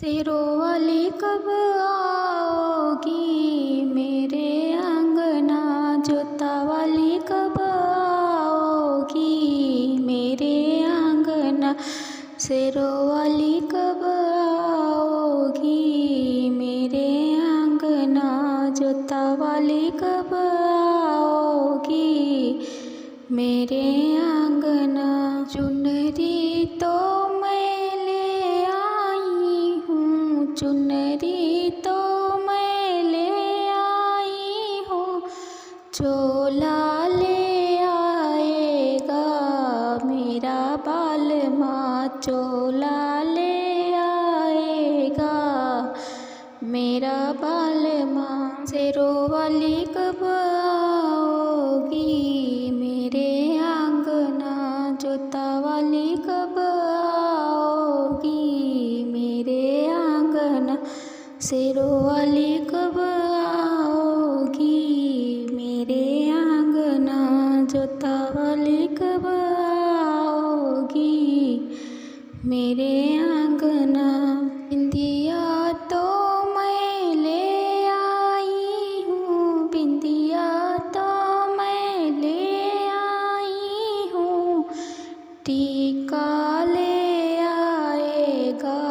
शेरों वाली कब आओगी मेरे अंगना, जोता वाली कब आओगी मेरे अंगना, शेरों वाली कब आओगी मेरे अंगना, जोता वाली कब आओगी मेरे अंगना। चुनरी तो मैं ले आई हूँ, चुनरी तो मैं ले आई हूँ, चोला ले आएगा मेरा बालमा, चोला ले आएगा मेरा बालमा। शेरों वाली कब आओगी मेरे अंगना, जोता वाली कब आओगी मेरे अंगना, शेरों वाली कब आओगी मेरे अंगना, जोता वाली कब आओगी मेरे अंगना। बिंदिया तो मैं ले आई हूँ, बिंदिया तो मैं ले आई हूँ, टीका ले आएगा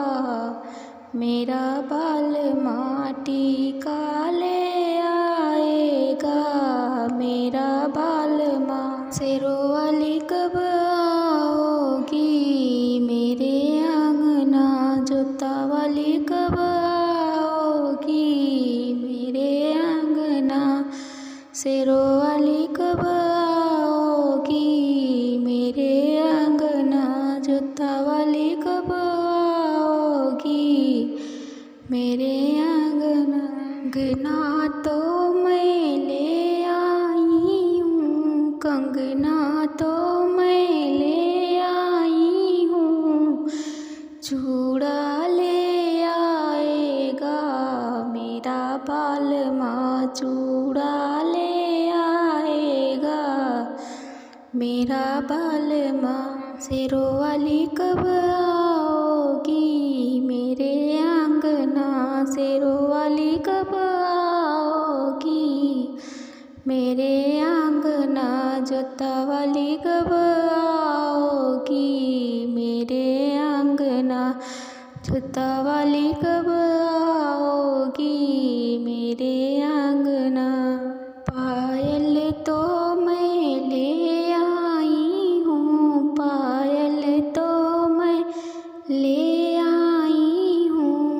मेरा बालमा, टीका ले आएगा मेरा बालमा। शेरों वाली कब आओगी मेरे अंगना, जोता वाली कब आओगी मेरे अंगना, शेरों वाली कब आओगी मेरे अंगना, जोता वाली कब आओगी मेरे अंगना। कंगना तो मैं ले आई हूँ, कंगना तो मैं ले आई हूँ, चूड़ा ले आएगा मेरा बालमा, चूड़ा ले आएगा मेरा बालमा। शेरों वाली कब आओगी मेरे अंगना, शेरों वाली कब आओगी मेरे अंगना, जोता वाली कब आओगी मेरे अंगना, जोता वाली कब आओगी मेरे अंगना। पायल तो मैं ले आई हूँ, पायल तो मैं ले आई हूँ,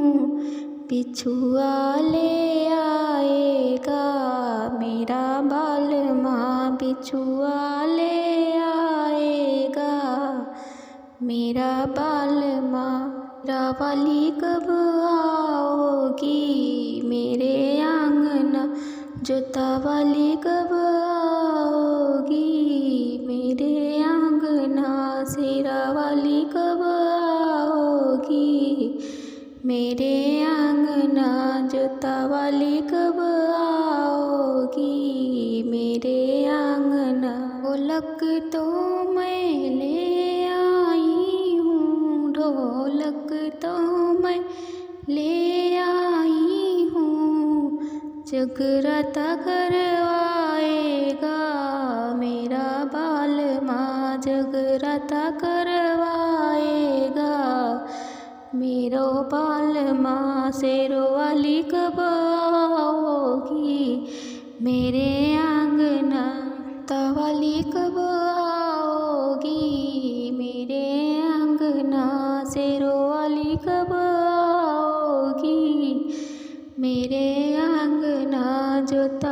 बिछुआ ले आएगा मेरा बालमा, बिछुआ ले आएगा मेरा बालमा। शेरा वाली कब आओगी मेरे अंगना, जोता वाली कब आओगी मेरे अंगना, शेरा वाली कब आओगी मेरे अंगना, जोता वाली कब आओगी मेरे अंगना। ढोलक तो मैं ले आई हूँ, ढोलक तो मैं ले आई हूँ, जगराता करवाएगा मेरा बालमा, जगराता करवाएगा मेरो बालमा। शेरों वाली कब आओगी मेरे अंगना, जोता वाली कब आओगी मेरे अंगना, शेरों वाली कब आओगी मेरे अंगना, जोता